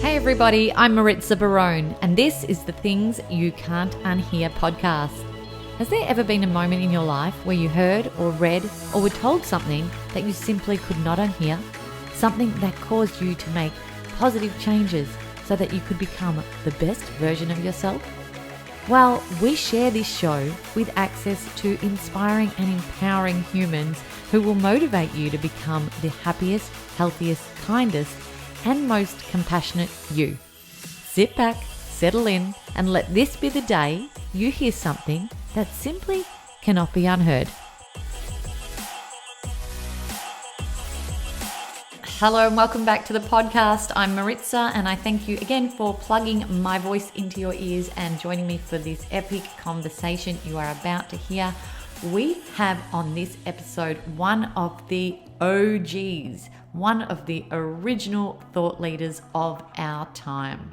Hey everybody, I'm Maritza Barone, and this is the Things You Can't Unhear podcast. Has there ever been a moment in your life where you heard or read or were told something that you simply could not unhear? Something that caused you to make positive changes so that you could become the best version of yourself? Well, we share this show with access to inspiring and empowering humans who will motivate you to become the happiest, healthiest, kindest, and most compassionate you. Sit back, settle in, and let this be the day you hear something that simply cannot be unheard. Hello and welcome back to the podcast. I'm Maritza and I thank you again for plugging my voice into your ears and joining me for this epic conversation you are about to hear. We have on this episode one of the OGs, one of the original thought leaders of our time,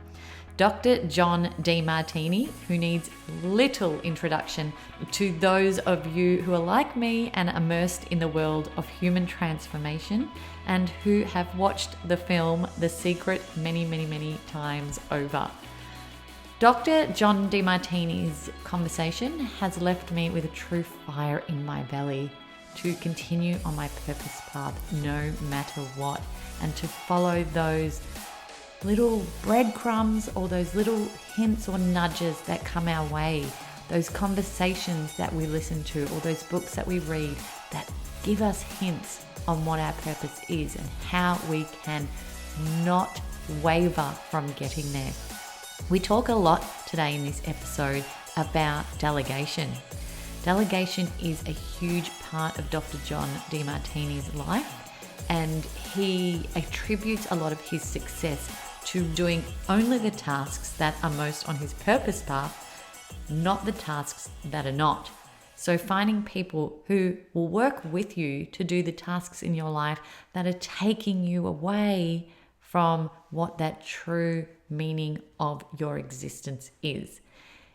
Dr. John Demartini, who needs little introduction to those of you who are like me and immersed in the world of human transformation and who have watched the film The Secret many times over. Dr. John Demartini's conversation has left me with a true fire in my belly to continue on my purpose path no matter what, and to follow those little breadcrumbs or those little hints or nudges that come our way, those conversations that we listen to or those books that we read that give us hints on what our purpose is and how we can not waver from getting there. We talk a lot today in this episode about delegation. Delegation is a huge part of Dr. John Demartini's life, and he attributes a lot of his success to doing only the tasks that are most on his purpose path, not the tasks that are not. So finding people who will work with you to do the tasks in your life that are taking you away from what that true meaning of your existence is.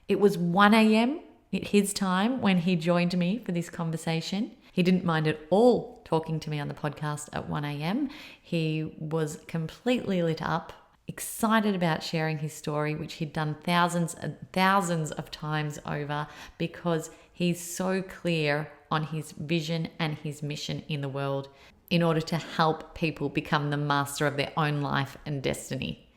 It was 1 a.m. at his time when he joined me for this conversation. He didn't mind at all talking to me on the podcast at 1 a.m. He was completely lit up, excited about sharing his story, which he'd done thousands and thousands of times over because he's so clear on his vision and his mission in the world in order to help people become the master of their own life and destiny.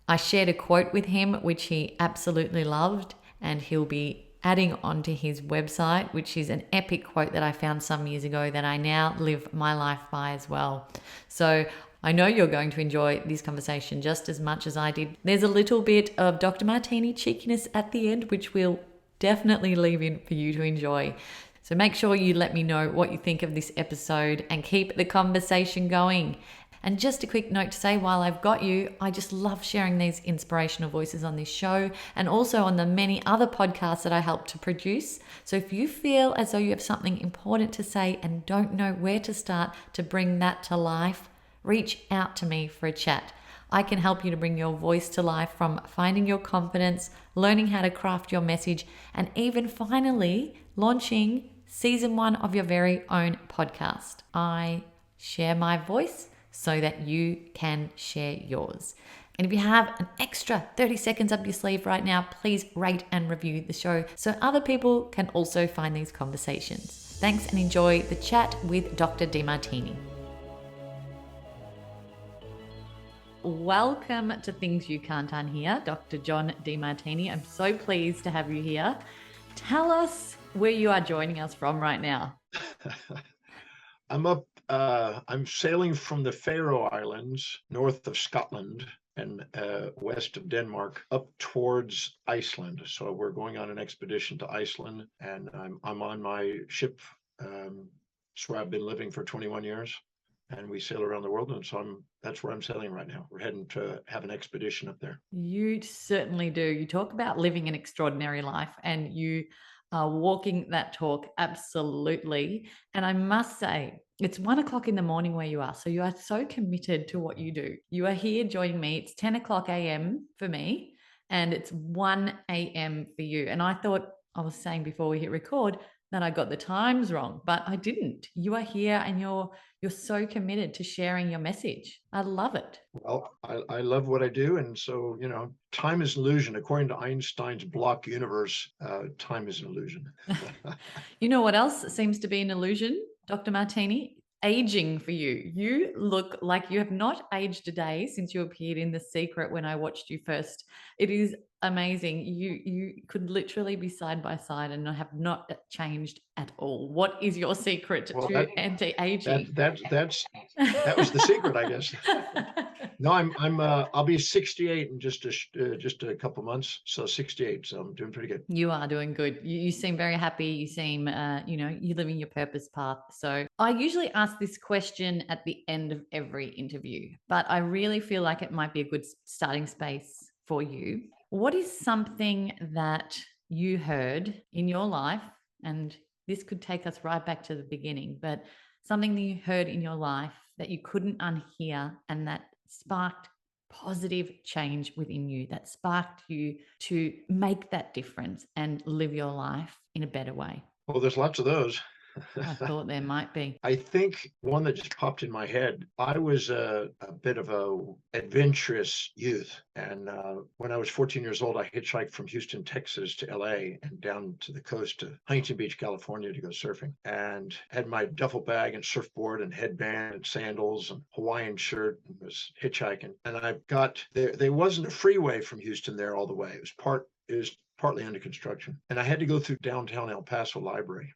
I shared a quote with him, which he absolutely loved, and he'll be adding onto his website, which is an epic quote that I found some years ago that I now live my life by as well. So I know you're going to enjoy this conversation just as much as I did. There's a little bit of Dr. Martini cheekiness at the end, which we'll definitely leave in for you to enjoy. So make sure you let me know what you think of this episode and keep the conversation going. And just a quick note to say, while I've got you, I just love sharing these inspirational voices on this show and also on the many other podcasts that I help to produce. So if you feel as though you have something important to say and don't know where to start to bring that to life, reach out to me for a chat. I can help you to bring your voice to life, from finding your confidence, learning how to craft your message, and even finally launching season 1 of your very own podcast. I share my voice so that you can share yours. And if you have an extra 30 seconds up your sleeve right now, please rate and review the show so other people can also find these conversations. Thanks and enjoy the chat with Dr. Demartini. Welcome to Things You Can't Unhear, Dr. John Demartini. I'm so pleased to have you here. Tell us where you are joining us from right now. I'm sailing from the Faroe Islands, north of Scotland and west of Denmark, up towards Iceland. So we're going on an expedition to Iceland, and I'm on my ship. It's where I've been living for 21 years, and we sail around the world. And so that's where I'm sailing right now. We're heading to have an expedition up there. You certainly do. You talk about living an extraordinary life, and you are walking that talk absolutely. And I must say, it's 1 o'clock in the morning where you are. So you are so committed to what you do. You are here joining me. It's 10 o'clock a.m. for me, and it's 1 a.m. for you. And I thought, I was saying before we hit record, that I got the times wrong, but I didn't. You are here and you're so committed to sharing your message. I love it. Well, I love what I do. And so, time is an illusion. According to Einstein's block universe, time is an illusion. You know what else seems to be an illusion, Dr. Martini? Aging for you. You look like you have not aged a day since you appeared in The Secret when I watched you first. It is amazing. You could literally be side by side and have not changed at all. What is your secret Well, to anti-aging? that was the secret, I guess. No, I'll be 68 in just a couple months. So 68. So I'm doing pretty good. You are doing good. You seem very happy. You seem, you're living your purpose path. So I usually ask this question at the end of every interview, but I really feel like it might be a good starting space for you. What is something that you heard in your life, and this could take us right back to the beginning, but something that you heard in your life that you couldn't unhear and that sparked positive change within you, that sparked you to make that difference and live your life in a better way? Well, there's lots of those. I thought there might be. I think one that just popped in my head. I was a bit of a adventurous youth, and when I was 14 years old, I hitchhiked from Houston, Texas, to LA and down to the coast to Huntington Beach, California, to go surfing. And had my duffel bag and surfboard and headband and sandals and Hawaiian shirt, and was hitchhiking. And I got there. There wasn't a freeway from Houston there all the way. It was partly under construction. And I had to go through downtown El Paso Library,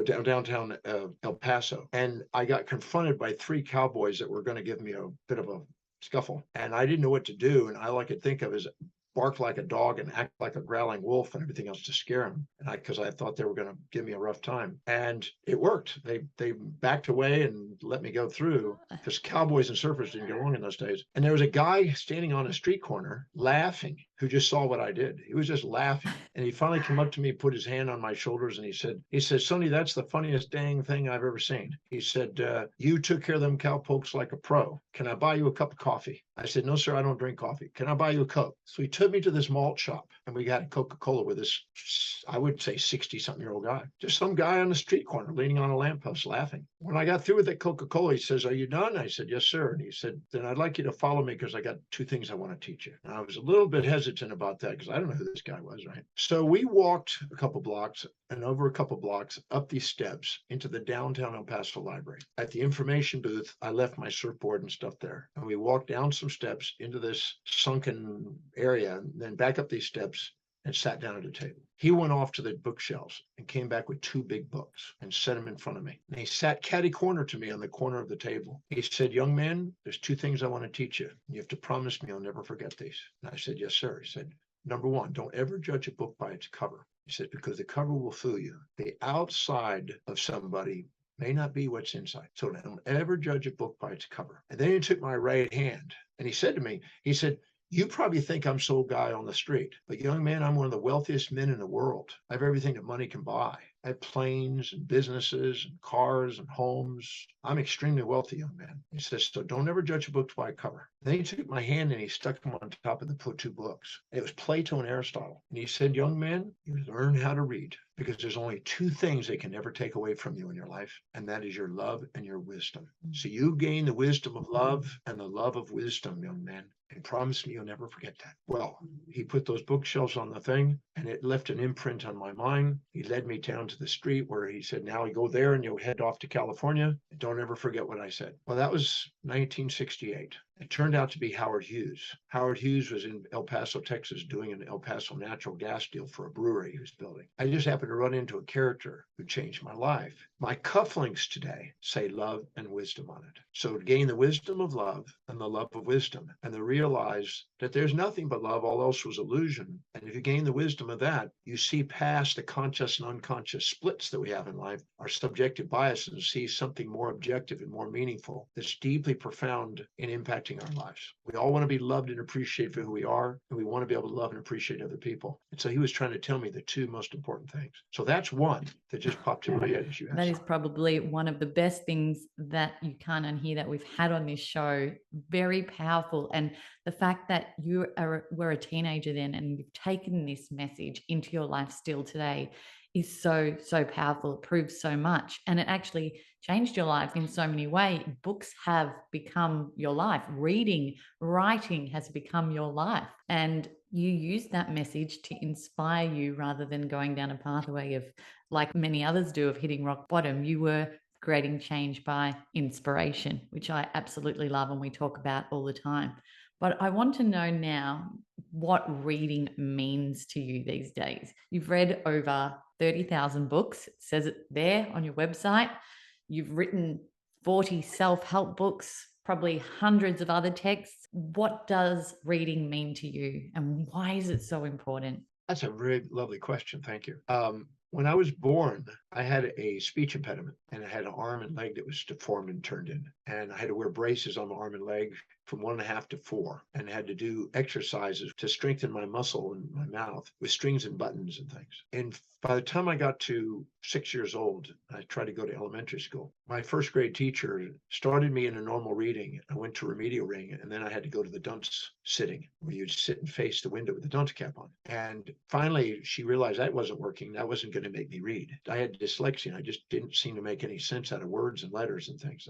downtown El Paso. And I got confronted by three cowboys that were going to give me a bit of a scuffle. And I didn't know what to do. And all I could think of is bark like a dog and act like a growling wolf and everything else to scare them. And because I thought they were going to give me a rough time. And it worked. They backed away and let me go through, because cowboys and surfers didn't get along in those days. And there was a guy standing on a street corner laughing, who just saw what I did. He was just laughing. And he finally came up to me, put his hand on my shoulders, and he said, Sonny, that's the funniest dang thing I've ever seen. He said, you took care of them cowpokes like a pro. Can I buy you a cup of coffee? I said, no, sir, I don't drink coffee. Can I buy you a Coke? So he took me to this malt shop, and we got Coca-Cola with this, I would say, 60-something-year-old guy. Just some guy on the street corner leaning on a lamppost laughing. When I got through with that Coca-Cola, he says, are you done? I said, yes, sir. And he said, then I'd like you to follow me, because I got two things I want to teach you. And I was a little bit hesitant about that, because I don't know who this guy was, right? So we walked a couple blocks and over a couple blocks up these steps into the downtown El Paso Library. At the information booth, I left my surfboard and stuff there. And we walked down some steps into this sunken area, and then back up these steps and sat down at a table. He went off to the bookshelves and came back with two big books and set them in front of me. And he sat catty corner to me on the corner of the table. He said, young man, there's two things I want to teach you. You have to promise me you'll never forget these. And I said, yes, sir. He said, number one, don't ever judge a book by its cover. He said, because the cover will fool you. The outside of somebody may not be what's inside. So don't ever judge a book by its cover. And then he took my right hand and he said to me, he said, you probably think I'm some guy on the street, but young man, I'm one of the wealthiest men in the world. I have everything that money can buy. I have planes and businesses and cars and homes. I'm extremely wealthy, young man. He says, so don't ever judge a book by a cover. Then he took my hand and he stuck them on top of the two books. It was Plato and Aristotle. And he said, young man, you learn how to read, because there's only two things they can never take away from you in your life, and that is your love and your wisdom. So you gain the wisdom of love and the love of wisdom, young man, and promise me you'll never forget that. Well, he put those bookshelves on the thing, and it left an imprint on my mind. He led me down to the street where he said, now you go there and you'll head off to California. Don't ever forget what I said. Well, that was 1968. It turned out to be Howard Hughes. Howard Hughes was in El Paso, Texas, doing an El Paso natural gas deal for a brewery he was building. I just happened to run into a character who changed my life. My cufflinks today say love and wisdom on it. So to gain the wisdom of love and the love of wisdom, and to realize that there's nothing but love, all else was illusion. And if you gain the wisdom of that, you see past the conscious and unconscious splits that we have in life, our subjective biases, and see something more objective and more meaningful that's deeply profound in impacting our lives. We all want to be loved and appreciated for who we are, and we want to be able to love and appreciate other people. And so he was trying to tell me the two most important things. So that's one that just popped in my head as you asked. That is probably one of the best things that you can't unhear that we've had on this show. Very powerful. And the fact that were a teenager then and you've taken this message into your life still today is so, so powerful. It proves so much. And it actually changed your life in so many ways. Books have become your life. Reading, writing has become your life. And you use that message to inspire you rather than going down a pathway of, like many others do, of hitting rock bottom. You were creating change by inspiration, which I absolutely love and we talk about all the time. But I want to know now what reading means to you these days. You've read over 30,000 books. It says it there on your website. You've written 40 self-help books, probably hundreds of other texts. What does reading mean to you and why is it so important? That's a very lovely question. Thank you. When I was born, I had a speech impediment and I had an arm and leg that was deformed and turned in. And I had to wear braces on my arm and leg from 1.5 to 4 and had to do exercises to strengthen my muscle in my mouth with strings and buttons and things. And by the time I got to 6 years old, I tried to go to elementary school. My first grade teacher started me in a normal reading. I went to remedial reading and then I had to go to the dunce sitting where you'd sit and face the window with the dunce cap on. And finally, she realized that wasn't working. That wasn't going to make me read. I had dyslexia and I just didn't seem to make any sense out of words and letters and things.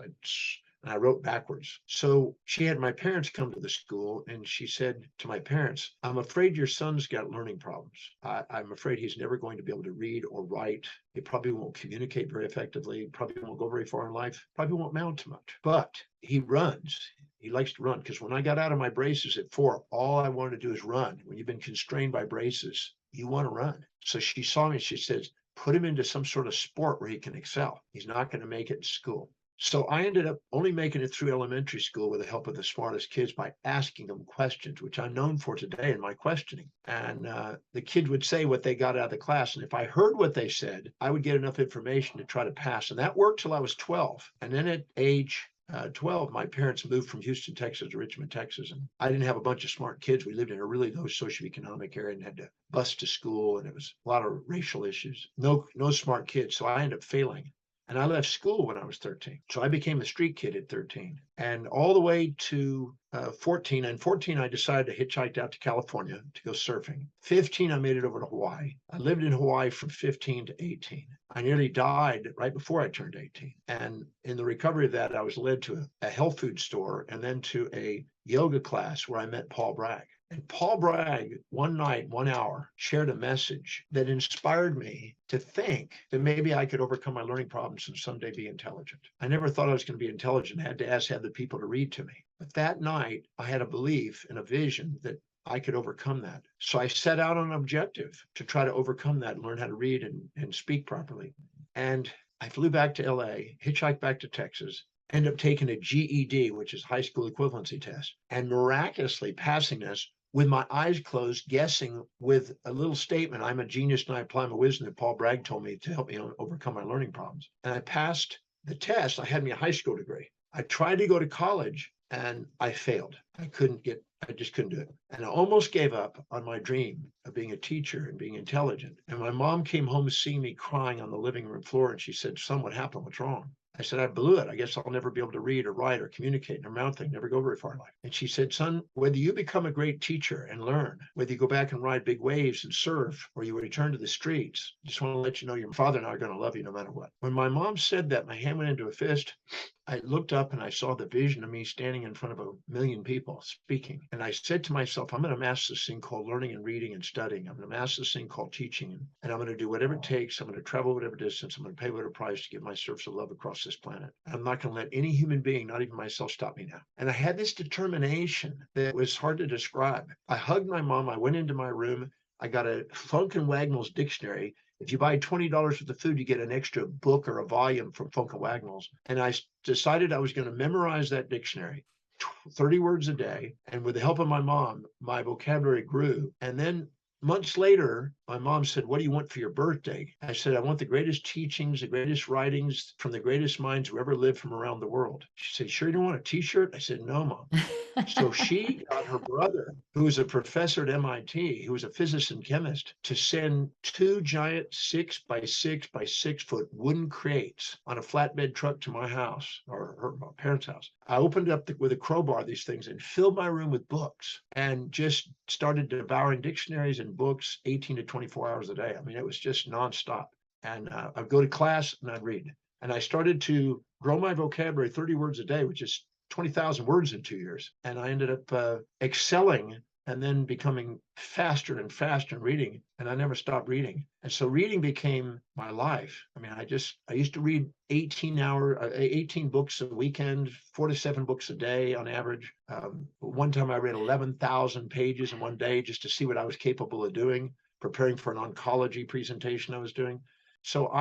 And I wrote backwards. So she had my parents come to the school and she said to my parents, I'm afraid your son's got learning problems. I'm afraid he's never going to be able to read or write. He probably won't communicate very effectively, probably won't go very far in life, probably won't amount to much. But he runs. He likes to run because when I got out of my braces at 4, all I wanted to do is run. When you've been constrained by braces, you want to run. So she saw me, she says, put him into some sort of sport where he can excel. He's not going to make it in school. So I ended up only making it through elementary school with the help of the smartest kids by asking them questions, which I'm known for today in my questioning. And the kid would say what they got out of the class. And if I heard what they said, I would get enough information to try to pass. And that worked till I was 12. And then at age 12, my parents moved from Houston, Texas to Richmond, Texas. And I didn't have a bunch of smart kids. We lived in a really low socioeconomic area and had to bus to school. And it was a lot of racial issues. No smart kids. So I ended up failing. And I left school when I was 13. So I became a street kid at 13. And all the way to 14. And 14, I decided to hitchhike out to California to go surfing. 15, I made it over to Hawaii. I lived in Hawaii from 15 to 18. I nearly died right before I turned 18. And in the recovery of that, I was led to a health food store and then to a yoga class where I met Paul Bragg. And Paul Bragg, one night, 1 hour, shared a message that inspired me to think that maybe I could overcome my learning problems and someday be intelligent. I never thought I was going to be intelligent. I had to ask other people to read to me. But that night, I had a belief and a vision that I could overcome that. So I set out on an objective to try to overcome that and learn how to read and speak properly. And I flew back to LA, hitchhiked back to Texas, ended up taking a GED, which is high school equivalency test, and miraculously passing this with my eyes closed, guessing with a little statement, I'm a genius and I apply my wisdom that Paul Bragg told me to help me overcome my learning problems. And I passed the test. I had me a high school degree. I tried to go to college and I failed. I just couldn't do it. And I almost gave up on my dream of being a teacher and being intelligent. And my mom came home to see me crying on the living room floor. And she said, son, what happened? What's wrong? I said, I blew it. I guess I'll never be able to read or write or communicate or mouth thing, never go very far in life. And she said, son, whether you become a great teacher and learn, whether you go back and ride big waves and surf, or you return to the streets, just want to let you know your father and I are going to love you no matter what. When my mom said that, my hand went into a fist. I looked up and I saw the vision of me standing in front of 1 million people speaking. And I said to myself, I'm going to master this thing called learning and reading and studying. I'm going to master this thing called teaching. And I'm going to do whatever it takes. I'm going to travel whatever distance. I'm going to pay whatever price to get my service of love across this planet. I'm not going to let any human being, not even myself, stop me now. And I had this determination that was hard to describe. I hugged my mom. I went into my room. I got a Funk and Wagnalls dictionary. If you buy $20 worth of food, you get an extra book or a volume from Funk and Wagnalls. And I decided I was going to memorize that dictionary, 30 words a day. And with the help of my mom, my vocabulary grew. And then months later, my mom said, what do you want for your birthday? I said, I want the greatest teachings, the greatest writings from the greatest minds who ever lived from around the world. She said, sure you don't want a t-shirt? I said, no, Mom. So she got her brother, who was a professor at MIT, who was a physicist and chemist, to send two giant 6 by 6 by 6 foot wooden crates on a flatbed truck to my house, or my parents' house. I opened up with a crowbar these things and filled my room with books and just started devouring dictionaries and books 18 to 24 hours a day. I mean, it was just nonstop. And I'd go to class and I'd read. And I started to grow my vocabulary 30 words a day, which is 20,000 words in 2 years. And I ended up excelling and then becoming faster and faster in reading. And I never stopped reading. And so reading became my life. I mean, I used to read 18 books a weekend, 4 to 7 books a day on average. One time I read 11,000 pages in one day just to see what I was capable of doing, preparing for an oncology presentation I was doing. So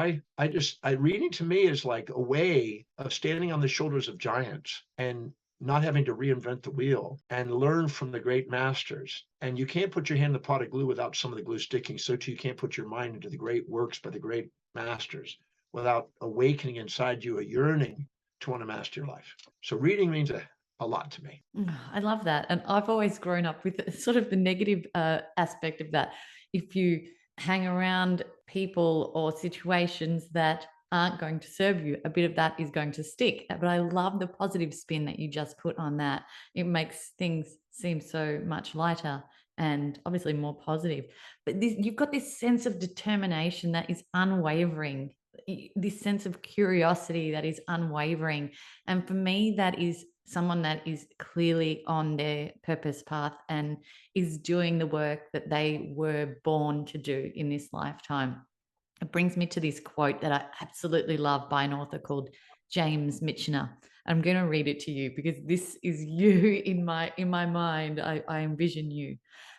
reading to me is like a way of standing on the shoulders of giants and not having to reinvent the wheel and learn from the great masters. And you can't put your hand in the pot of glue without some of the glue sticking. So too, you can't put your mind into the great works by the great masters without awakening inside you a yearning to want to master your life. So reading means a lot to me. I love that. And I've always grown up with sort of the negative aspect of that. If you hang around people or situations that aren't going to serve you, a bit of that is going to stick. But I love the positive spin that you just put on that. It makes things seem so much lighter and obviously more positive. But you've got this sense of determination that is unwavering, this sense of curiosity that is unwavering. And for me, that is someone that is clearly on their purpose path and is doing the work that they were born to do in this lifetime. It brings me to this quote that I absolutely love by an author called James Michener. I'm going to read it to you because this is you in my mind. I envision you.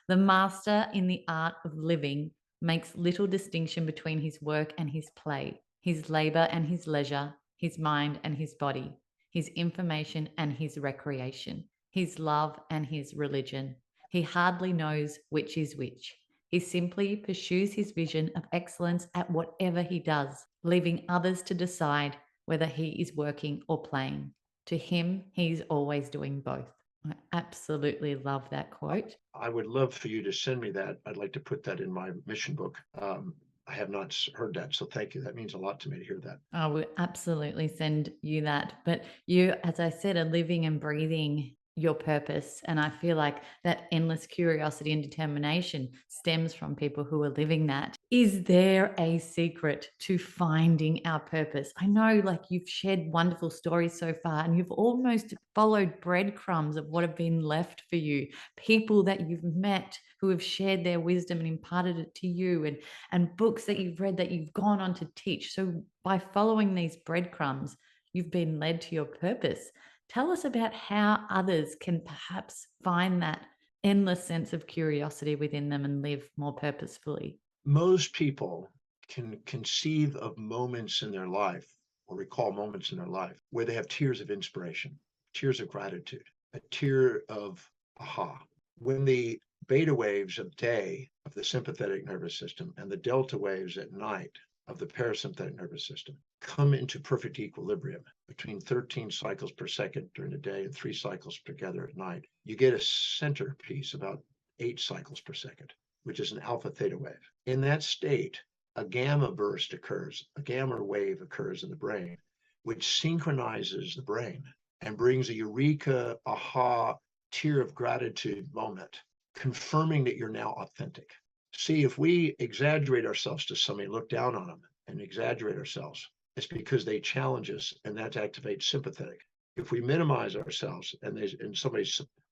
The master in the art of living makes little distinction between his work and his play, his labor and his leisure, his mind and his body, his information and his recreation, his love and his religion. He hardly knows which is which. He simply pursues his vision of excellence at whatever he does, leaving others to decide whether he is working or playing. To him, he's always doing both. I absolutely love that quote. I would love for you to send me that. I'd like to put that in my mission book. I have not heard that, so thank you. That means a lot to me to hear that. I will absolutely send you that. But you, as I said, are living and breathing your purpose. And I feel like that endless curiosity and determination stems from people who are living that. Is there a secret to finding our purpose? I know, like, you've shared wonderful stories so far, and you've almost followed breadcrumbs of what have been left for you, people that you've met who have shared their wisdom and imparted it to you, and books that you've read that you've gone on to teach. So by following these breadcrumbs, you've been led to your purpose. Tell us about how others can perhaps find that endless sense of curiosity within them and live more purposefully. Most people can conceive of moments in their life or recall moments in their life where they have tears of inspiration, tears of gratitude, a tear of aha. When the beta waves of day of the sympathetic nervous system and the delta waves at night of the parasympathetic nervous system come into perfect equilibrium between 13 cycles per second during the day and 3 cycles together at night, you get a centerpiece about 8 cycles per second, which is an alpha theta wave. In that state, a gamma burst occurs, a gamma wave occurs in the brain, which synchronizes the brain and brings a eureka, aha, tear of gratitude moment, confirming that you're now authentic. See, if we exaggerate ourselves to somebody, look down on them and exaggerate ourselves, it's because they challenge us, and that activates sympathetic. If we minimize ourselves and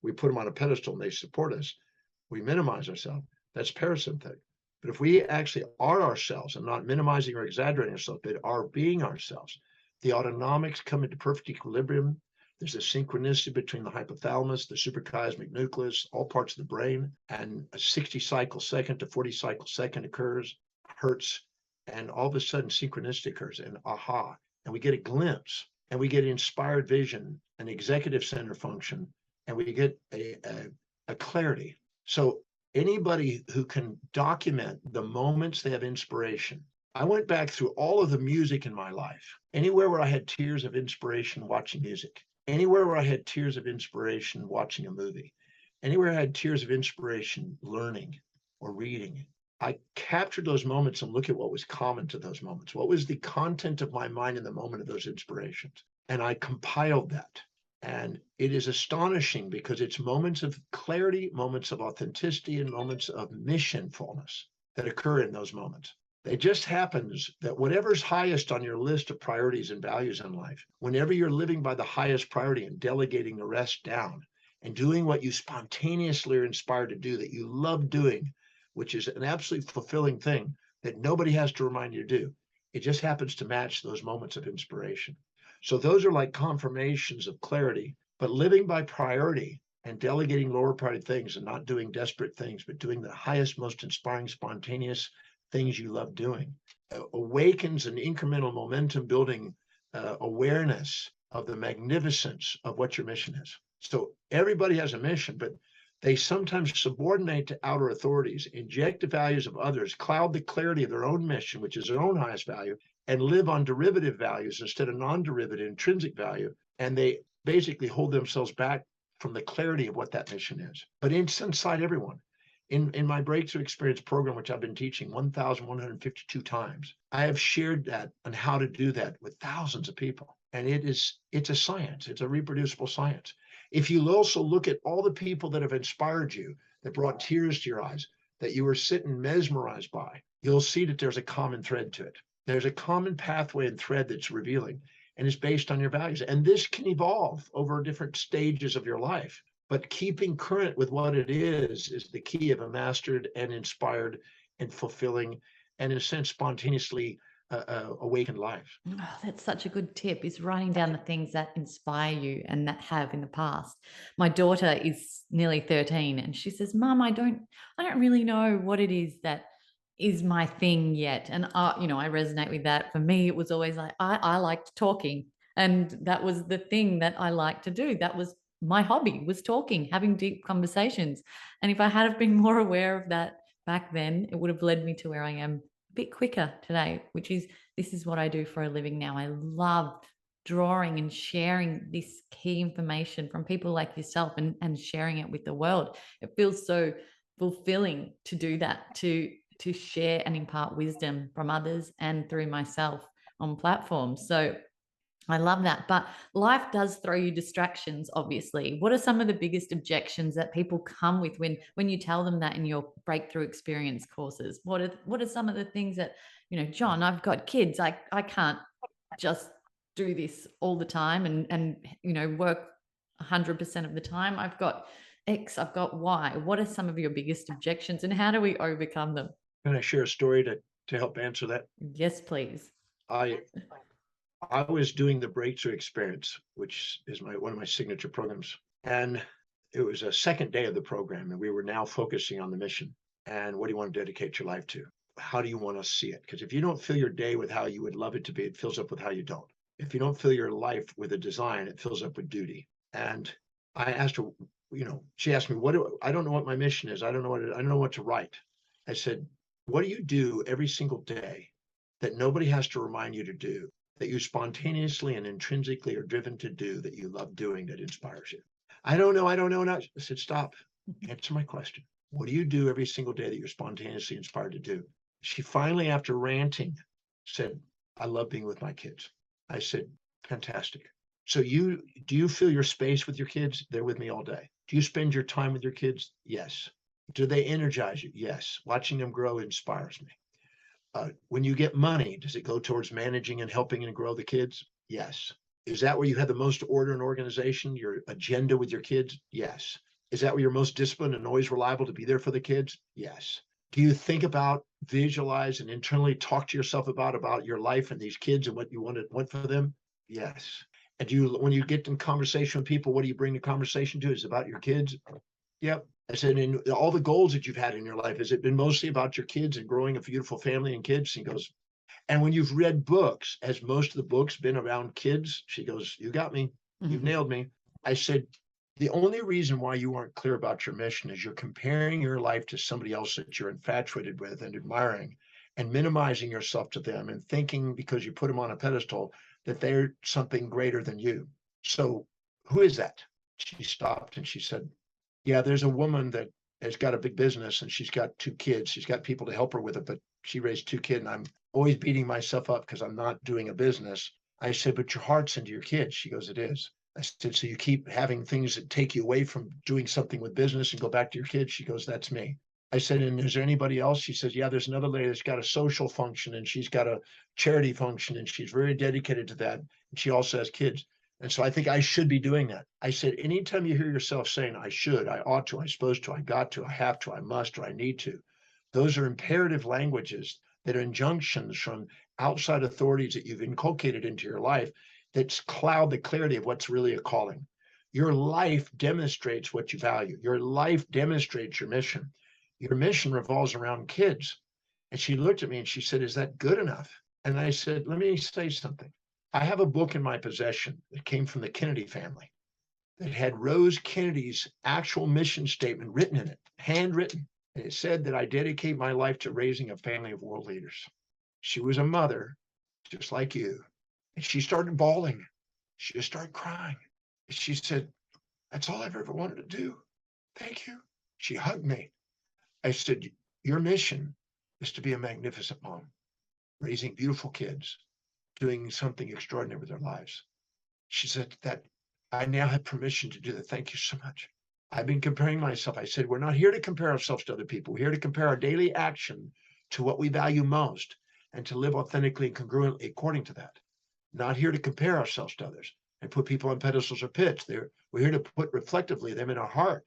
we put them on a pedestal and they support us, we minimize ourselves, that's parasympathetic. But if we actually are ourselves and not minimizing or exaggerating ourselves, but are being ourselves, the autonomics come into perfect equilibrium. There's a synchronicity between the hypothalamus, the suprachiasmatic nucleus, all parts of the brain, and a 60 cycle second to 40 cycle second occurs, hertz, and all of a sudden synchronicity occurs, and aha, and we get a glimpse, and we get inspired vision, an executive center function, and we get a clarity. So anybody who can document the moments they have inspiration. I went back through all of the music in my life, anywhere where I had tears of inspiration watching music. Anywhere where I had tears of inspiration watching a movie, anywhere I had tears of inspiration learning or reading, I captured those moments and look at what was common to those moments. What was the content of my mind in the moment of those inspirations? And I compiled that. And it is astonishing because it's moments of clarity, moments of authenticity, and moments of missionfulness that occur in those moments. It just happens that whatever's highest on your list of priorities and values in life, whenever you're living by the highest priority and delegating the rest down and doing what you spontaneously are inspired to do, that you love doing, which is an absolutely fulfilling thing that nobody has to remind you to do. It just happens to match those moments of inspiration. So those are like confirmations of clarity, but living by priority and delegating lower priority things and not doing desperate things, but doing the highest, most inspiring, spontaneous things you love doing, awakens an incremental momentum building awareness of the magnificence of what your mission is. So everybody has a mission, but they sometimes subordinate to outer authorities, inject the values of others, cloud the clarity of their own mission, which is their own highest value, and live on derivative values instead of non-derivative intrinsic value. And they basically hold themselves back from the clarity of what that mission is. But it's inside everyone. In my Breakthrough Experience program, which I've been teaching 1,152 times, I have shared that on how to do that with thousands of people. And it's a science. It's a reproducible science. If you also look at all the people that have inspired you, that brought tears to your eyes, that you were sitting mesmerized by, you'll see that there's a common thread to it. There's a common pathway and thread that's revealing, and it's based on your values. And this can evolve over different stages of your life. But keeping current with what it is the key of a mastered and inspired and fulfilling and, in a sense, spontaneously awakened life. Oh, that's such a good tip, is writing down the things that inspire you and that have in the past. My daughter is nearly 13 and she says, Mom, I don't really know what it is that is my thing yet. And I resonate with that. For me, it was always like I liked talking. And that was the thing that I liked to do. That was my hobby, was talking, having deep conversations. And if I had have been more aware of that back then, it would have led me to where I am a bit quicker today, which is, this is what I do for a living now. I love drawing and sharing this key information from people like yourself and sharing it with the world. It feels so fulfilling to do that, to share and impart wisdom from others and through myself on platforms. So I love that. But life does throw you distractions, obviously. What are some of the biggest objections that people come with when you tell them that in your breakthrough experience courses? What are some of the things that, John, I've got kids. I can't just do this all the time and work 100% of the time. I've got X, I've got Y. What are some of your biggest objections and how do we overcome them? Can I share a story to help answer that? Yes, please. I was doing the Breakthrough Experience, which is one of my signature programs. And it was a second day of the program, and we were now focusing on the mission. And what do you want to dedicate your life to? How do you want to see it? Because if you don't fill your day with how you would love it to be, it fills up with how you don't. If you don't fill your life with a design, it fills up with duty. And I asked her, she asked me, I don't know what my mission is. I don't know what to write. I said, what do you do every single day that nobody has to remind you to do, that you spontaneously and intrinsically are driven to do, that you love doing, that inspires you? I don't know. And I said, stop, answer my question. What do you do every single day that you're spontaneously inspired to do? She finally, after ranting, said, I love being with my kids. I said, fantastic. So do you fill your space with your kids? They're with me all day. Do you spend your time with your kids? Yes. Do they energize you? Yes. Watching them grow inspires me. When you get money, does it go towards managing and helping and grow the kids? Yes. Is that where you have the most order and organization, your agenda with your kids? Yes. Is that where you're most disciplined and always reliable to be there for the kids? Yes. Do you think about, visualize, and internally talk to yourself about your life and these kids and what you want for them? Yes. And when you get in conversation with people, what do you bring the conversation to? Is it about your kids? Yep. I said, in all the goals that you've had in your life, has it been mostly about your kids and growing a beautiful family and kids? He goes, and when you've read books, has most of the books been around kids? She goes, you got me. You've nailed me. I said, the only reason why you aren't clear about your mission is you're comparing your life to somebody else that you're infatuated with and admiring and minimizing yourself to them and thinking because you put them on a pedestal that they're something greater than you. So who is that? She stopped and she said, yeah, there's a woman that has got a big business and she's got 2 kids. She's got people to help her with it, but she raised 2 kids and I'm always beating myself up because I'm not doing a business. I said, but your heart's into your kids. She goes, it is. I said, so you keep having things that take you away from doing something with business and go back to your kids? She goes, that's me. I said, and is there anybody else? She says, yeah, there's another lady that's got a social function and she's got a charity function and she's very dedicated to that. And she also has kids. And so I think I should be doing that. I said, anytime you hear yourself saying, I should, I ought to, I'm supposed to, I got to, I have to, I must, or I need to, those are imperative languages that are injunctions from outside authorities that you've inculcated into your life that cloud the clarity of what's really a calling. Your life demonstrates what you value. Your life demonstrates your mission. Your mission revolves around kids. And she looked at me and she said, is that good enough? And I said, let me say something. I have a book in my possession that came from the Kennedy family that had Rose Kennedy's actual mission statement written in it, handwritten. And it said that I dedicate my life to raising a family of world leaders. She was a mother, just like you. And she started bawling. She just started crying. She said, that's all I've ever wanted to do. Thank you. She hugged me. I said, your mission is to be a magnificent mom, raising beautiful kids, doing something extraordinary with their lives. She said that I now have permission to do that. Thank you so much. I've been comparing myself. I said, we're not here to compare ourselves to other people. We're here to compare our daily action to what we value most and to live authentically and congruently according to that. Not here to compare ourselves to others and put people on pedestals or pits. We're here to put reflectively them in our heart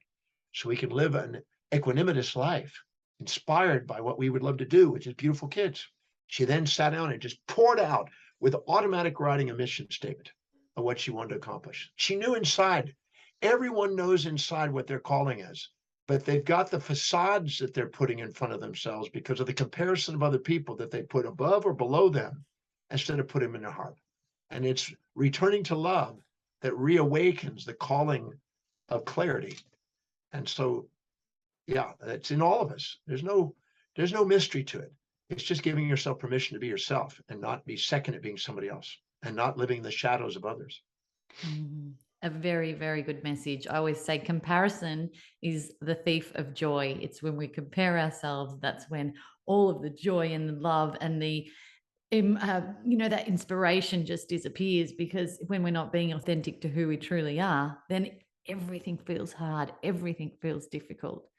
so we can live an equanimous life, inspired by what we would love to do, which is beautiful kids. She then sat down and just poured out with automatic writing a mission statement of what she wanted to accomplish. She knew inside. Everyone knows inside what their calling is, but they've got the facades that they're putting in front of themselves because of the comparison of other people that they put above or below them instead of put them in their heart. And it's returning to love that reawakens the calling of clarity. And so, yeah, it's in all of us. There's no mystery to it. It's just giving yourself permission to be yourself and not be second at being somebody else and not living in the shadows of others. Mm, a very, very good message. I always say comparison is the thief of joy. It's when we compare ourselves, that's when all of the joy and the love and the that inspiration just disappears, because when we're not being authentic to who we truly are, then everything feels hard, everything feels difficult.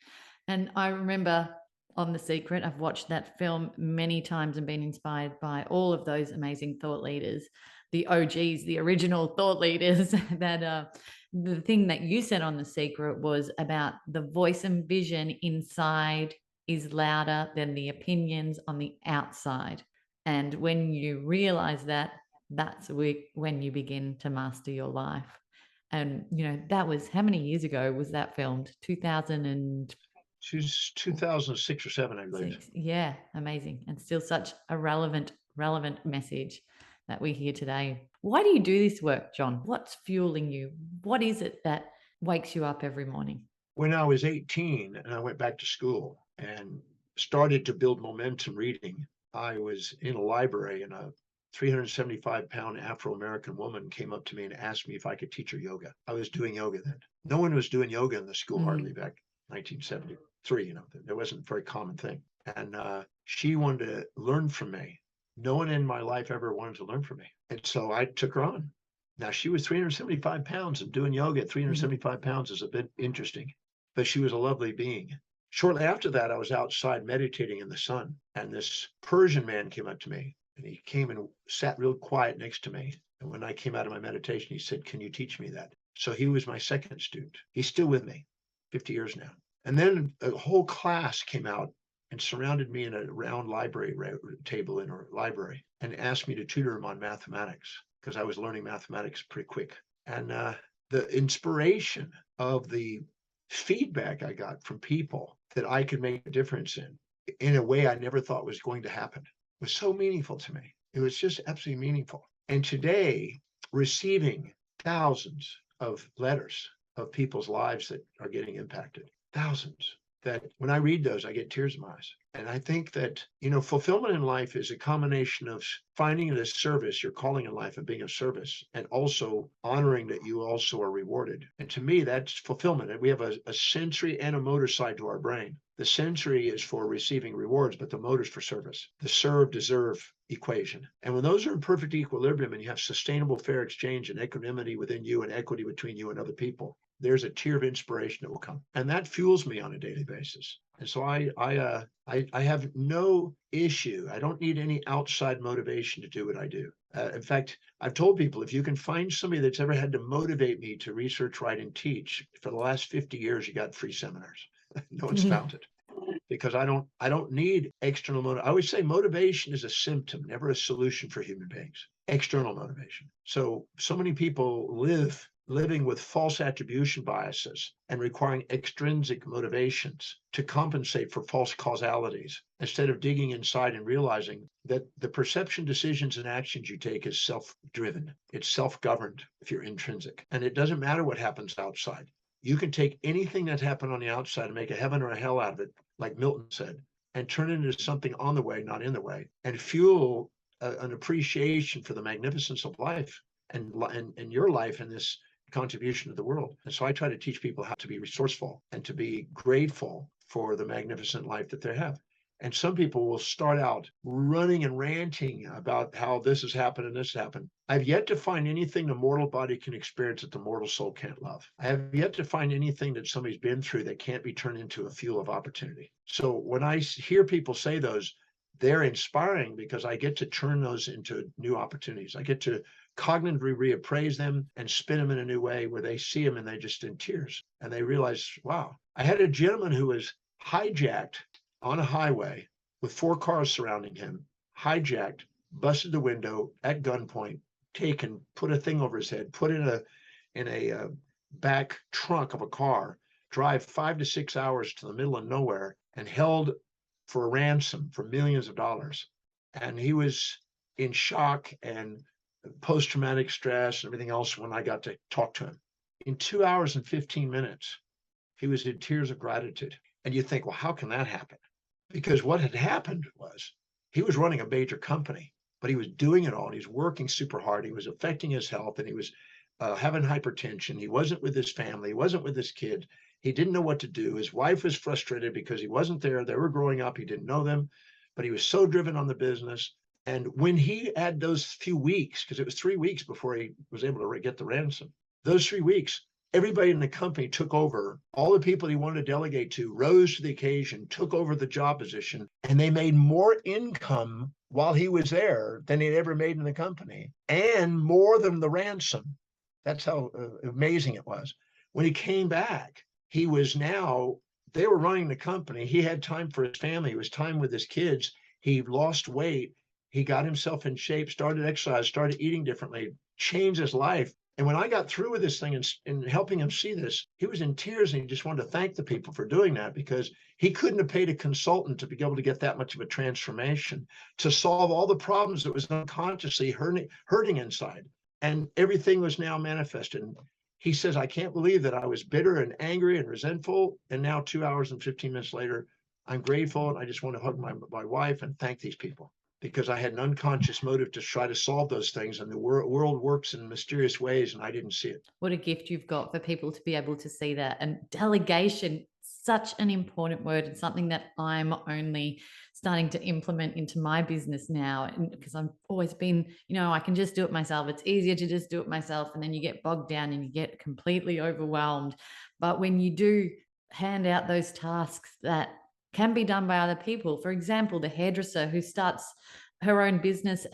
And I remember on The Secret, I've watched that film many times and been inspired by all of those amazing thought leaders, the OGs, the original thought leaders. That the thing that you said on The Secret was about the voice and vision inside is louder than the opinions on the outside. And when you realize that, that's when you begin to master your life. And, that was, how many years ago was that filmed? 2006 or 7, I believe. Yeah, amazing. And still such a relevant message that we hear today. Why do you do this work, John? What's fueling you? What is it that wakes you up every morning? When I was 18 and I went back to school and started to build momentum reading, I was in a library and a 375-pound Afro-American woman came up to me and asked me if I could teach her yoga. I was doing yoga then. No one was doing yoga in the school hardly back 1973. There wasn't a very common thing. And she wanted to learn from me. No one in my life ever wanted to learn from me. And so I took her on. Now, she was 375 pounds, and doing yoga at 375 pounds is a bit interesting, but she was a lovely being. Shortly after that, I was outside meditating in the sun, and this Persian man came up to me, and he came and sat real quiet next to me. And when I came out of my meditation, he said, can you teach me that? So he was my second student. He's still with me, 50 years now. And then a whole class came out and surrounded me in a round library table in our library and asked me to tutor them on mathematics, because I was learning mathematics pretty quick. And the inspiration of the feedback I got from people that I could make a difference in a way I never thought was going to happen, was so meaningful to me. It was just absolutely meaningful. And today, receiving thousands of letters of people's lives that are getting impacted, thousands. that when I read those, I get tears in my eyes. And I think that, fulfillment in life is a combination of finding it as service, your calling in life, and being of service, and also honoring that you also are rewarded. And to me, that's fulfillment. And we have a sensory and a motor side to our brain. The sensory is for receiving rewards, but the motor is for service, the serve deserve equation. And when those are in perfect equilibrium and you have sustainable fair exchange and equanimity within you and equity between you and other people, there's a tier of inspiration that will come. And that fuels me on a daily basis. And so I have no issue. I don't need any outside motivation to do what I do. In fact, I've told people, if you can find somebody that's ever had to motivate me to research, write, and teach for the last 50 years, you got free seminars. No one's found it. Because I don't need external motivation. I always say motivation is a symptom, never a solution for human beings. External motivation. So many people living with false attribution biases and requiring extrinsic motivations to compensate for false causalities, instead of digging inside and realizing that the perception, decisions, and actions you take is self-driven. It's self-governed if you're intrinsic. And it doesn't matter what happens outside. You can take anything that happened on the outside and make a heaven or a hell out of it, like Milton said, and turn it into something on the way, not in the way, and fuel an appreciation for the magnificence of life and your life in this contribution to the world. And so I try to teach people how to be resourceful and to be grateful for the magnificent life that they have. And some people will start out running and ranting about how this has happened and this happened. I've yet to find anything the mortal body can experience that the mortal soul can't love. I have yet to find anything that somebody's been through that can't be turned into a fuel of opportunity. So when I hear people say those, they're inspiring because I get to turn those into new opportunities. I get to cognitively reappraise them and spin them in a new way where they see them and they're just in tears. And they realize, wow. I had a gentleman who was hijacked on a highway with 4 cars surrounding him, hijacked, busted the window at gunpoint, taken, put a thing over his head, put in a back trunk of a car, drive 5 to 6 hours to the middle of nowhere, and held for a ransom for millions of dollars. And he was in shock and post-traumatic stress and everything else when I got to talk to him. In 2 hours and 15 minutes, he was in tears of gratitude. And you think, well, how can that happen? Because what had happened was he was running a major company, but he was doing it all. And he was working super hard. He was affecting his health, and he was having hypertension. He wasn't with his family. He wasn't with his kid. He didn't know what to do. His wife was frustrated because he wasn't there. They were growing up. He didn't know them, but he was so driven on the business. And when he had those few weeks, because it was 3 weeks before he was able to get the ransom, those 3 weeks, everybody in the company took over. All the people he wanted to delegate to rose to the occasion, took over the job position, and they made more income while he was there than he'd ever made in the company, and more than the ransom. That's how amazing it was. When he came back, they were running the company. He had time for his family. It was time with his kids. He lost weight. He got himself in shape, started exercise, started eating differently, changed his life. And when I got through with this thing and helping him see this, he was in tears, and he just wanted to thank the people for doing that, because he couldn't have paid a consultant to be able to get that much of a transformation, to solve all the problems that was unconsciously hurting inside. And everything was now manifested. And he says, I can't believe that I was bitter and angry and resentful. And now 2 hours and 15 minutes later, I'm grateful. And I just want to hug my wife and thank these people, because I had an unconscious motive to try to solve those things. And the world works in mysterious ways, and I didn't see it. What a gift you've got for people to be able to see that. And delegation, such an important word, and something that I'm only starting to implement into my business now. And because I've always been, I can just do it myself. It's easier to just do it myself. And then you get bogged down and you get completely overwhelmed. But when you do hand out those tasks that can be done by other people, for example, the hairdresser who starts her own business,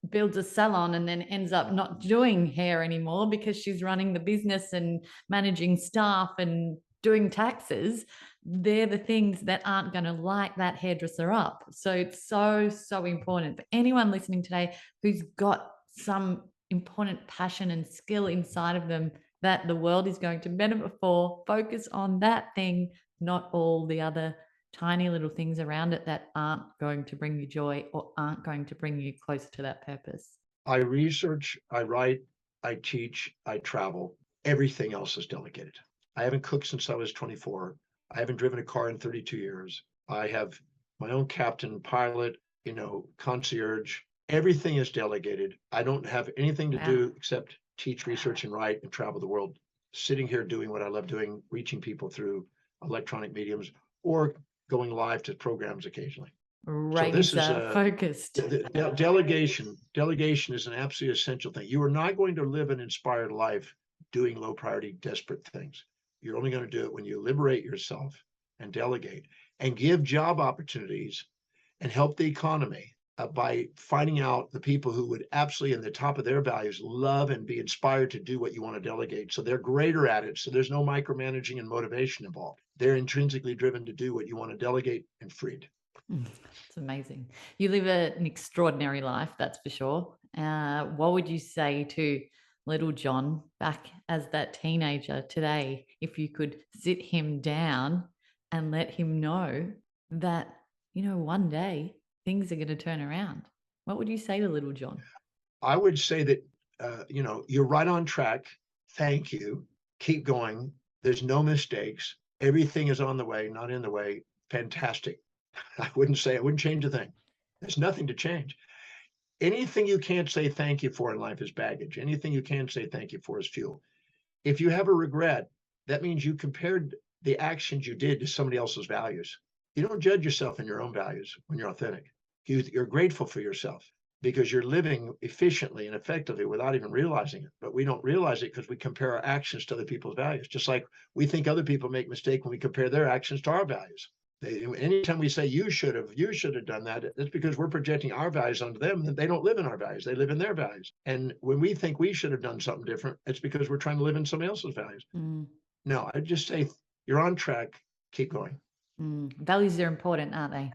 builds a salon, and then ends up not doing hair anymore because she's running the business and managing staff and doing taxes, they're the things that aren't going to light that hairdresser up. So it's so, so important for anyone listening today who's got some important passion and skill inside of them that the world is going to benefit for. Focus on that thing, not all the other tiny little things around it that aren't going to bring you joy or aren't going to bring you closer to that purpose. I research, I write, I teach, I travel. Everything else is delegated. I haven't cooked since I was 24. I haven't driven a car in 32 years. I have my own captain, pilot, concierge. Everything is delegated. I don't have anything to Wow. do except teach, research, and write and travel the world, sitting here doing what I love doing, reaching people through electronic mediums or going live to programs occasionally. So this is Razor focused. delegation is an absolutely essential thing. You are not going to live an inspired life doing low priority, desperate things. You're only going to do it when you liberate yourself and delegate and give job opportunities and help the economy by finding out the people who would absolutely, in the top of their values, love and be inspired to do what you want to delegate. So they're greater at it. So there's no micromanaging and motivation involved. They're intrinsically driven to do what you want to delegate and freed. It's amazing. You live an extraordinary life, that's for sure. What would you say to little John back as that teenager today if you could sit him down and let him know that, one day things are going to turn around? What would you say to little John? I would say that, you're right on track. Thank you. Keep going. There's no mistakes. Everything is on the way, not in the way. Fantastic. I wouldn't change a thing. There's nothing to change. Anything you can't say thank you for in life is baggage. Anything you can say thank you for is fuel. If you have a regret, that means you compared the actions you did to somebody else's values. You don't judge yourself in your own values when you're authentic. You're grateful for yourself because you're living efficiently and effectively without even realizing it. But we don't realize it because we compare our actions to other people's values, just like we think other people make mistakes when we compare their actions to our values. Anytime we say you should have done that, it's because we're projecting our values onto them, and they don't live in our values. They live in their values. And when we think we should have done something different, it's because we're trying to live in somebody else's values. No, I just say you're on track. Keep going. Values are important, aren't they?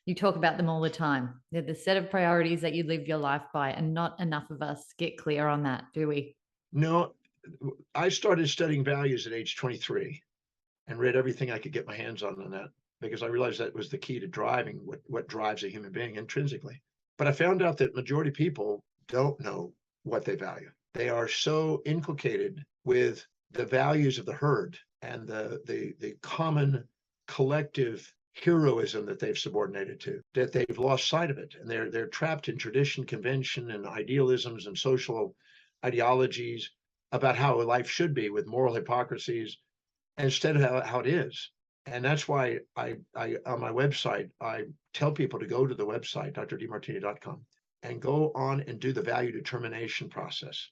You talk about them all the time. They're the set of priorities that you live your life by, and not enough of us get clear on that, do we? No, I started studying values at age 23 and read everything I could get my hands on that because I realized that was the key to driving what drives a human being intrinsically. But I found out that majority of people don't know what they value. They are so inculcated with the values of the herd and the common collective heroism that they've subordinated to, that they've lost sight of it. And they're trapped in tradition, convention, and idealisms and social ideologies about how life should be with moral hypocrisies instead of how it is. And that's why I on my website, I tell people to go to the website, drdemartini.com, and go on and do the value determination process.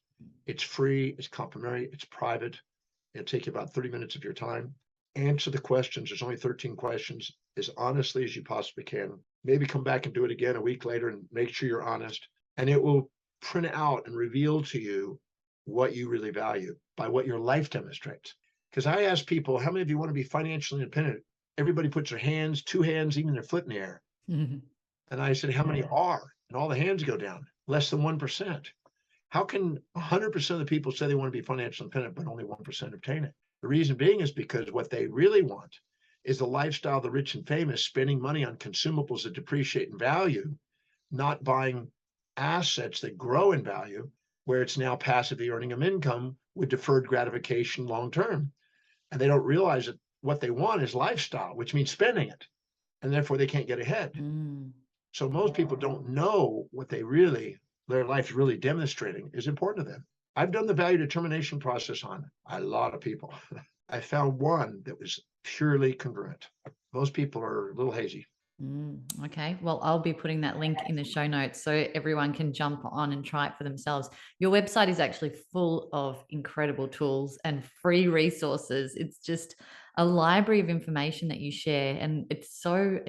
It's free, it's complimentary, it's private. It'll take you about 30 minutes of your time. Answer the questions. There's only 13 questions, as honestly as you possibly can. Maybe come back and do it again a week later and make sure you're honest. And it will print out and reveal to you what you really value by what your life demonstrates. Because I ask people, how many of you want to be financially independent? Everybody puts their hands, two hands, even their foot in the air. And I said, how many are? And all the hands go down, less than 1%. How can 100% of the people say they want to be financially independent, but only 1% obtain it? The reason being is because what they really want is the lifestyle of the rich and famous, spending money on consumables that depreciate in value, not buying assets that grow in value, where it's now passively earning them income with deferred gratification long term. And they don't realize that what they want is lifestyle, which means spending it. And therefore they can't get ahead. So most people don't know what their life really demonstrating is important to them. I've done the value determination process on a lot of people. I found one that was purely congruent. Most people are a little hazy. Okay. Well, I'll be putting that link in the show notes so everyone can jump on and try it for themselves. Your website is actually full of incredible tools and free resources. It's just a library of information that you share, and it's so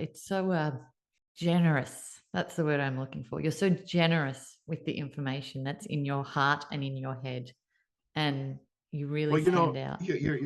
generous. That's the word I'm looking for. You're so generous with the information that's in your heart and in your head, and you really stand out. You're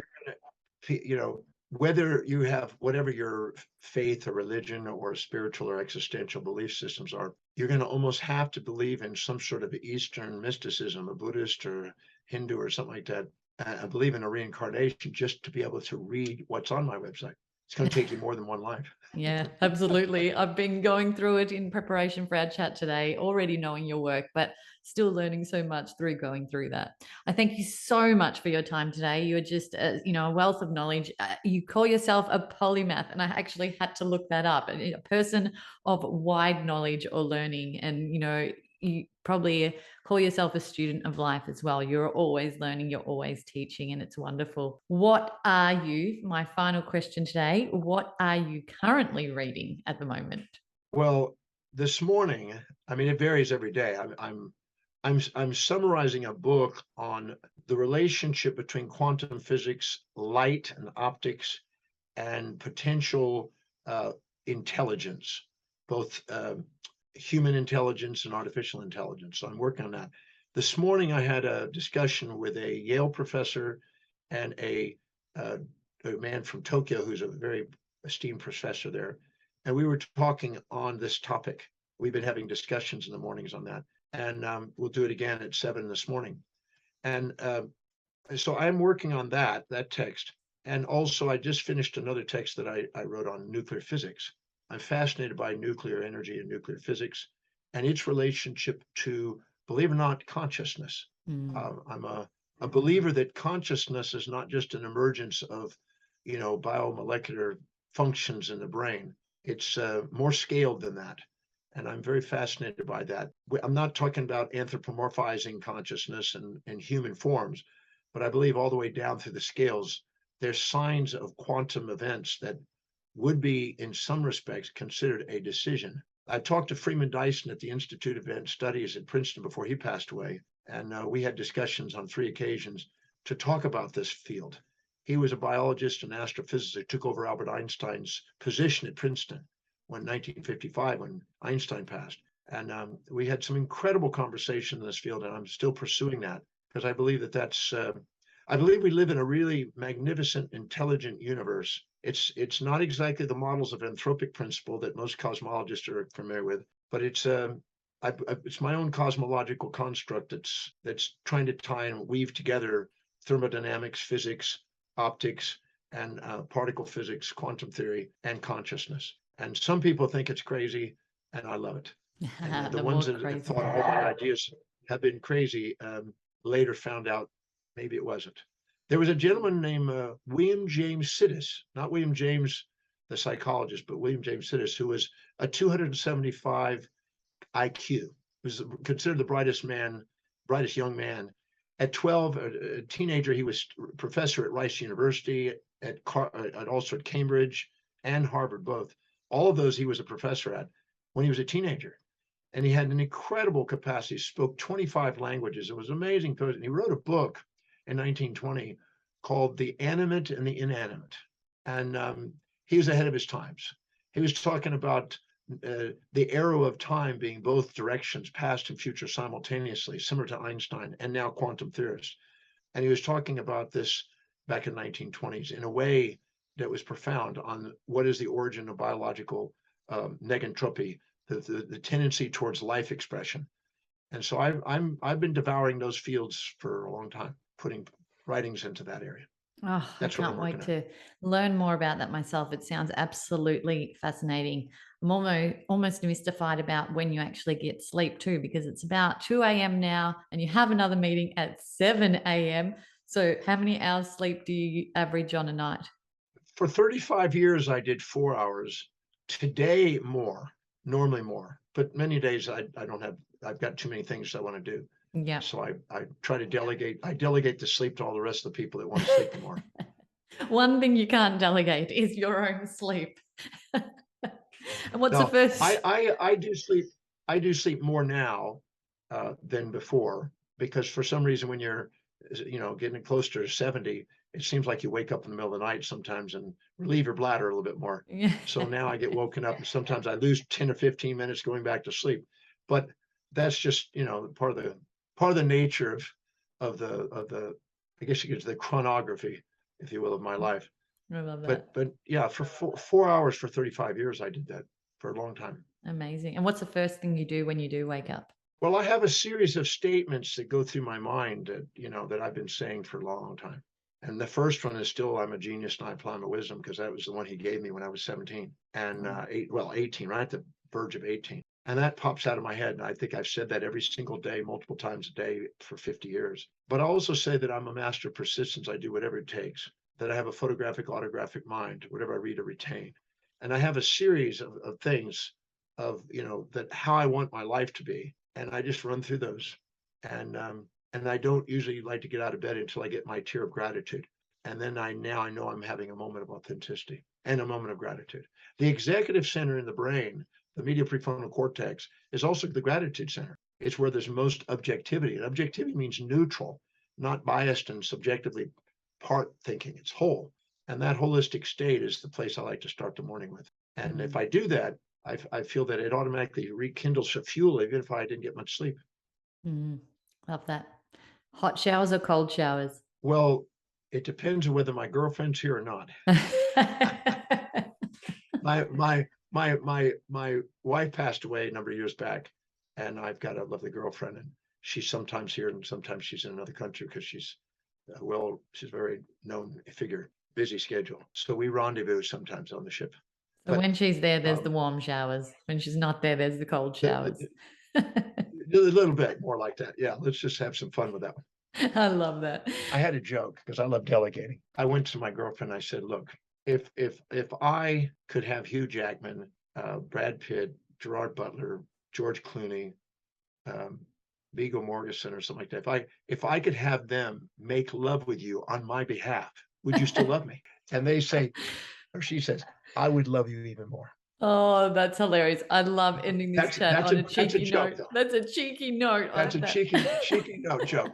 gonna, whether you have whatever your faith or religion or spiritual or existential belief systems are, you're going to almost have to believe in some sort of Eastern mysticism, a Buddhist or Hindu or something like that. I believe in a reincarnation just to be able to read what's on my website. It's going to take you more than one life. Yeah, absolutely. I've been going through it in preparation for our chat today, already knowing your work, but still learning so much through going through that. I thank you so much for your time today. You're just, a wealth of knowledge. You call yourself a polymath, and I actually had to look that up. A person of wide knowledge or learning, and you probably call yourself a student of life as well. You're always learning, you're always teaching, and it's wonderful. What are you, my final question today, what are you currently reading at the moment? Well, this morning, I mean, it varies every day. I'm summarizing a book on the relationship between quantum physics, light and optics, and potential intelligence, both human intelligence and artificial intelligence. So I'm working on that. This morning, I had a discussion with a Yale professor and a man from Tokyo who's a very esteemed professor there. And we were talking on this topic. We've been having discussions in the mornings on that. And we'll do it again at 7 this morning. And so I'm working on that text. And also, I just finished another text that I wrote on nuclear physics. I'm fascinated by nuclear energy and nuclear physics and its relationship to, believe it or not, consciousness. I'm a believer that consciousness is not just an emergence of, biomolecular functions in the brain. It's more scaled than that. And I'm very fascinated by that. I'm not talking about anthropomorphizing consciousness and human forms, but I believe all the way down through the scales, there's signs of quantum events that would be, in some respects, considered a decision. I talked to Freeman Dyson at the Institute of Advanced Studies at Princeton before he passed away, and we had discussions on 3 occasions to talk about this field. He was a biologist and astrophysicist who took over Albert Einstein's position at Princeton in 1955 when Einstein passed. And we had some incredible conversation in this field, and I'm still pursuing that because I believe I believe we live in a really magnificent, intelligent universe. It's not exactly the models of anthropic principle that most cosmologists are familiar with, but it's my own cosmological construct that's trying to tie and weave together thermodynamics, physics, optics, and particle physics, quantum theory, and consciousness. And some people think it's crazy, and I love it. And the ones that thought all my ideas have been crazy later found out maybe it wasn't. There was a gentleman named William James Sidis, not William James, the psychologist, but William James Sidis, who was a 275 IQ, was considered the brightest young man. At 12, a teenager, he was professor at Rice University, also at Cambridge and Harvard, both. All of those he was a professor at when he was a teenager. And he had an incredible capacity, spoke 25 languages. It was an amazing person. He wrote a book in 1920 called The Animate and the Inanimate. And he was ahead of his times. He was talking about the arrow of time being both directions, past and future simultaneously, similar to Einstein and now quantum theorists. And he was talking about this back in 1920s in a way that was profound on what is the origin of biological negentropy, the tendency towards life expression. And so I've been devouring those fields for a long time, putting writings into that area. Oh, That's I can't wait to learn more about that myself. It sounds absolutely fascinating. I'm almost mystified about when you actually get sleep too, because it's about 2 a.m. now and you have another meeting at 7 a.m. So how many hours sleep do you average on a night? For 35 years, I did 4 hours. Today, normally more, but many days I've got too many things I want to do. Yeah. So I try to delegate. I delegate the sleep to all the rest of the people that want to sleep more. One thing you can't delegate is your own sleep. And what's the No, first? I do sleep. I do sleep more now than before because for some reason when you're getting close to 70, it seems like you wake up in the middle of the night sometimes and relieve your bladder a little bit more. Yeah. So now I get woken up and sometimes I lose 10 or 15 minutes going back to sleep. But that's just part of the nature of the I guess you could say the chronography, if you will, of my life. I love that. But yeah, for 4 hours for 35 years, I did that for a long time. Amazing. And what's the first thing you do when you do wake up? Well, I have a series of statements that go through my mind that I've been saying for a long time. And the first one is still, I'm a genius and I apply my wisdom, because that was the one he gave me when I was 17 and 18, right at the verge of 18. And that pops out of my head. And I think I've said that every single day, multiple times a day for 50 years. But I also say that I'm a master of persistence. I do whatever it takes, that I have a photographic, autographic mind. Whatever I read or retain. And I have a series of things of, that how I want my life to be. And I just run through those. And I don't usually like to get out of bed until I get my tear of gratitude. And then I know I'm having a moment of authenticity and a moment of gratitude. The executive center in the brain, the medial prefrontal cortex, is also the gratitude center. It's where there's most objectivity. And objectivity means neutral, not biased and subjectively part thinking. It's whole. And that holistic state is the place I like to start the morning with. And if I do that, I feel that it automatically rekindles the fuel, even if I didn't get much sleep. Love that. Hot showers or cold showers? Well, it depends on whether my girlfriend's here or not. My wife passed away a number of years back, and I've got a lovely girlfriend, and she's sometimes here and sometimes she's in another country because she's a very known figure, busy schedule. So we rendezvous sometimes on the ship. So when she's there, there's the warm showers. When she's not there, there's the cold showers. A little bit more like that. Yeah, let's just have some fun with that one. I love that. I had a joke because I love delegating. I went to my girlfriend. I said, "Look, if I could have Hugh Jackman, Brad Pitt, Gerard Butler, George Clooney, Viggo Mortensen, or something like that, if I could have them make love with you on my behalf, would you still love me?" And they say, or she says, "I would love you even more." Oh, that's hilarious. I love ending this chat on a cheeky note. That's a cheeky note. That's a cheeky note joke.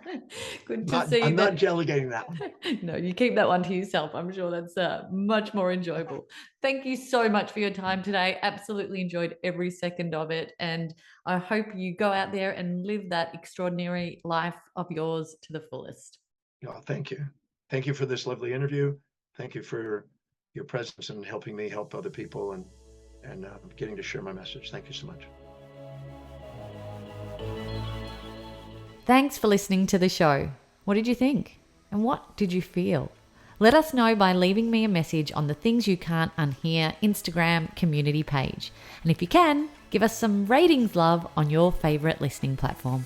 Good to see I'm that. not delegating that one. No, you keep that one to yourself. I'm sure that's much more enjoyable. Thank you so much for your time today. Absolutely enjoyed every second of it. And I hope you go out there and live that extraordinary life of yours to the fullest. Oh, thank you. Thank you for this lovely interview. Thank you for your presence and helping me help other people and getting to share my message. Thank you so much. Thanks for listening to the show. What did you think? And what did you feel? Let us know by leaving me a message on the Things You Can't Unhear Instagram community page. And if you can, give us some ratings love on your favorite listening platform.